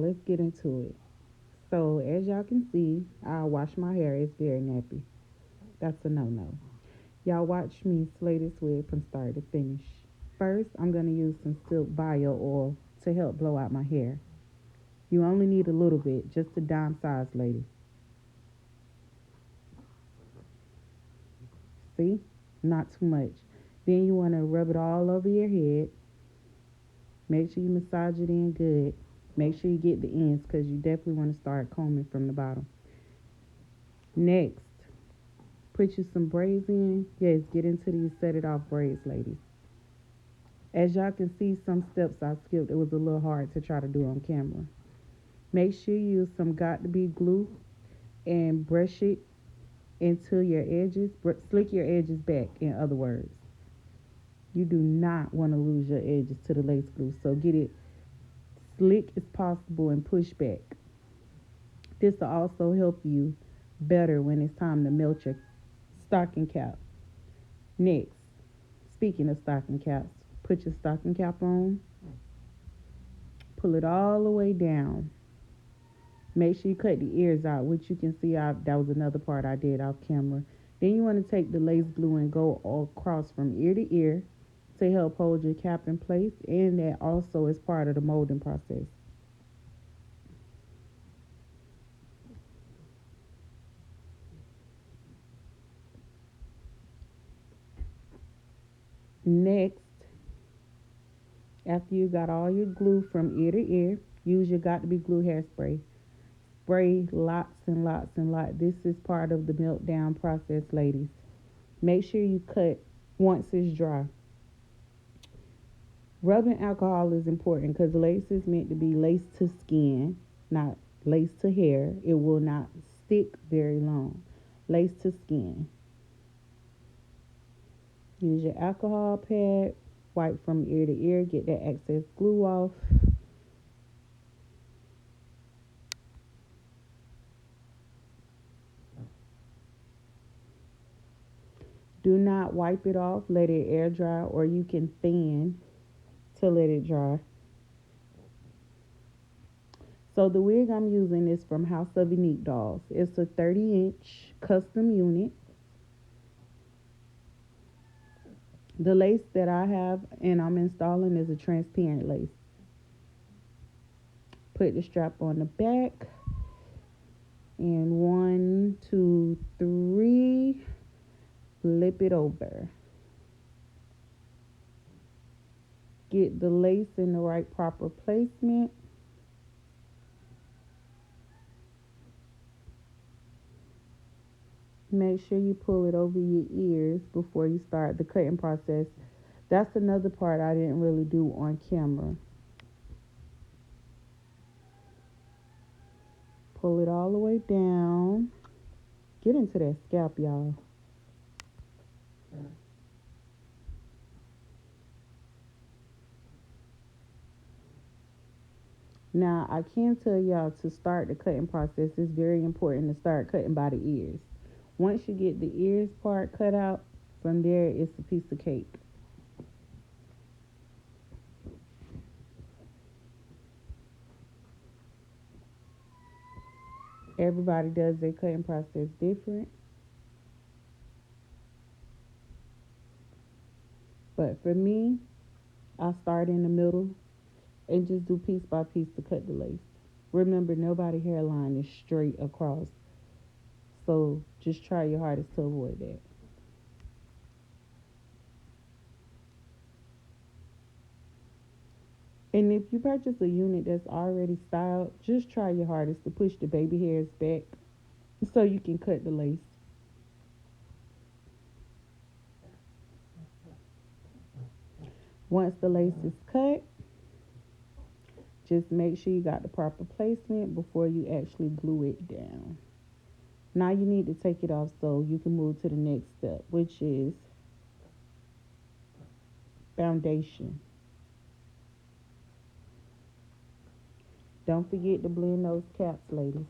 let's get into it. So, as y'all can see, I wash my hair. It's very nappy. That's a no-no. Y'all watch me slay this wig from start to finish. First, I'm going to use some silk bio oil to help blow out my hair. You only need a little bit, just a dime size, lady. See? Not too much. Then you want to rub it all over your head. Make sure you massage it in good. Make sure you get the ends because you definitely want to start combing from the bottom. Next, put you some braids in. Yes, get into these set it off braids, ladies. As y'all can see, some steps I skipped. It was a little hard to try to do on camera. Make sure you use some got to be glue and brush it into your edges. Slick your edges back, in other words. You do not want to lose your edges to the lace glue. So get it slick as possible and push back. This will also help you better when it's time to melt your stocking cap. Next, speaking of stocking caps, put your stocking cap on, pull it all the way down. Make sure you cut the ears out, which you can see that was another part I did off camera. Then you want to take the lace glue and go all across from ear to ear to help hold your cap in place, and that also is part of the molding process. Next, after you got all your glue from ear to ear, use your got to be glue hairspray. Spray lots and lots and lots. This is part of the meltdown process, ladies. Make sure you cut once it's dry. Rubbing alcohol is important because lace is meant to be lace to skin, not lace to hair. It will not stick very long. Lace to skin. Use your alcohol pad. Wipe from ear to ear. Get that excess glue off. Do not wipe it off. Let it air dry, or you can fan to let it dry. So the wig I'm using is from House of Unique Dolls. It's a 30-inch custom unit. The lace that I have and I'm installing is a transparent lace. Put the strap on the back. And 1, 2, 3. Flip it over. Get the lace in the right proper placement. Make sure you pull it over your ears before you start the cutting process. That's another part I didn't really do on camera. Pull it all the way down. Get into that scalp, y'all. Now, I can tell y'all to start the cutting process. It's very important to start cutting by the ears. Once you get the ears part cut out, from there it's a piece of cake. Everybody does their cutting process different. But for me, I start in the middle and just do piece by piece to cut the lace. Remember, nobody's hairline is straight across. So just try your hardest to avoid that. And if you purchase a unit that's already styled, just try your hardest to push the baby hairs back so you can cut the lace. Once the lace is cut, just make sure you got the proper placement before you actually glue it down. Now you need to take it off so you can move to the next step, which is foundation. Don't forget to blend those caps, ladies.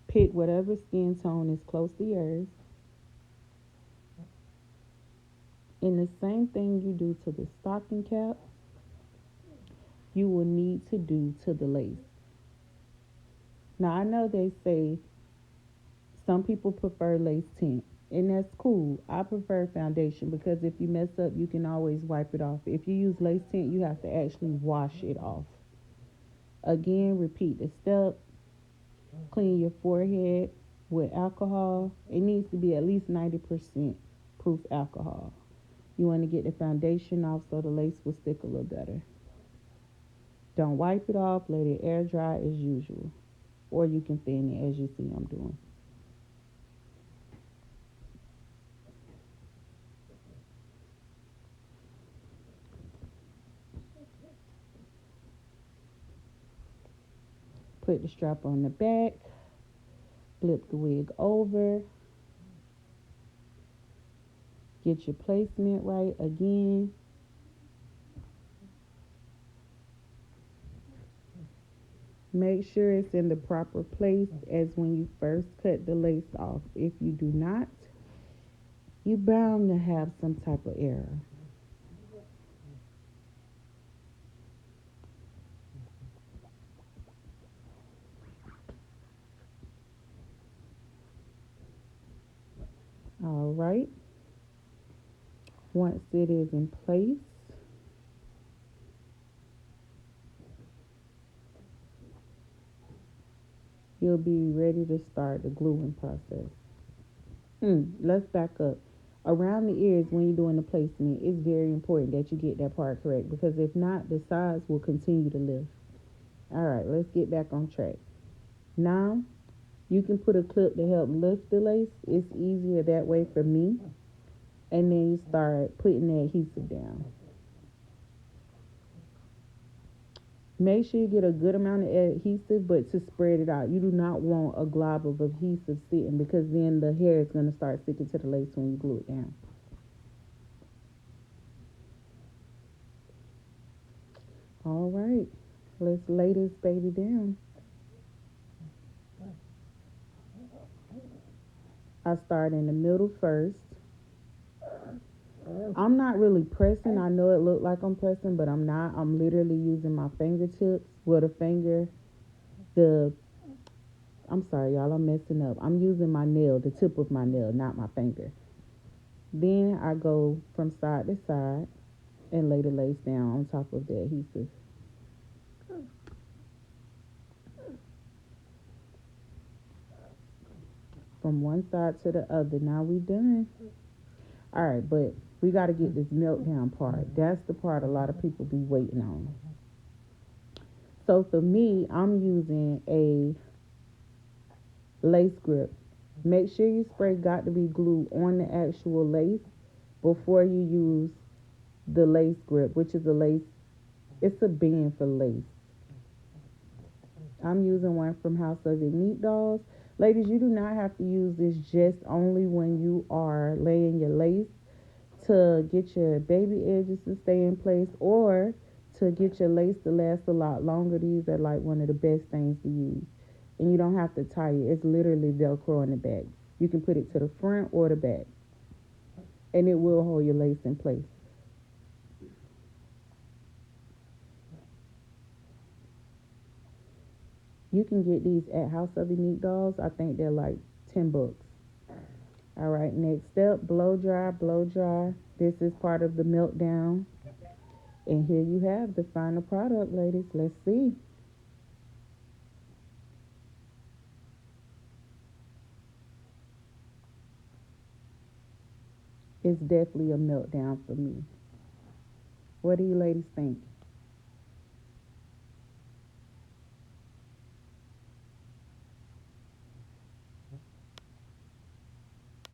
Pick whatever skin tone is close to yours. And the same thing you do to the stocking cap, you will need to do to the lace. Now, I know they say some people prefer lace tint, and that's cool. I prefer foundation because if you mess up, you can always wipe it off. If you use lace tint, you have to actually wash it off. Again, repeat the step. Clean your forehead with alcohol. It needs to be at least 90% proof alcohol. You want to get the foundation off so the lace will stick a little better. Don't wipe it off. Let it air dry as usual. Or you can thin it as you see I'm doing. Put the strap on the back. Flip the wig over. Get your placement right again. Make sure it's in the proper place as when you first cut the lace off. If you do not, you're bound to have some type of error. All right. Once it is in place, you'll be ready to start the gluing process. Let's back up. Around the ears, when you're doing the placement, it's very important that you get that part correct because if not, the sides will continue to lift. All right, let's get back on track. Now, you can put a clip to help lift the lace. It's easier that way for me. And then you start putting the adhesive down. Make sure you get a good amount of adhesive, but to spread it out. You do not want a glob of adhesive sitting because then the hair is going to start sticking to the lace when you glue it down. All right, let's lay this baby down. I start in the middle first. I'm not really pressing. I know it looked like I'm pressing, but I'm not. I'm literally using my fingertips. Well, the I'm sorry, y'all, I'm messing up. I'm using my nail, the tip of my nail, not my finger. Then I go from side to side and lay the lace down on top of the adhesive. From one side to the other. Now we done. All right, but we got to get this meltdown part. That's the part a lot of people be waiting on. So for me, I'm using a lace grip. Make sure your spray got to be glued on the actual lace before you use the lace grip, which is a lace. It's a band for lace. I'm using one from House of Unique Dolls. Ladies, you do not have to use this just only when you are laying your lace to get your baby edges to stay in place or to get your lace to last a lot longer. These are like one of the best things to use. And you don't have to tie it. It's literally Velcro in the back. You can put it to the front or the back. And it will hold your lace in place. You can get these at House of Unique Dolls. I think they're like $10. All right, next step, blow dry, blow dry. This is part of the meltdown. And here you have the final product, ladies. Let's see. It's definitely a meltdown for me. What do you ladies think?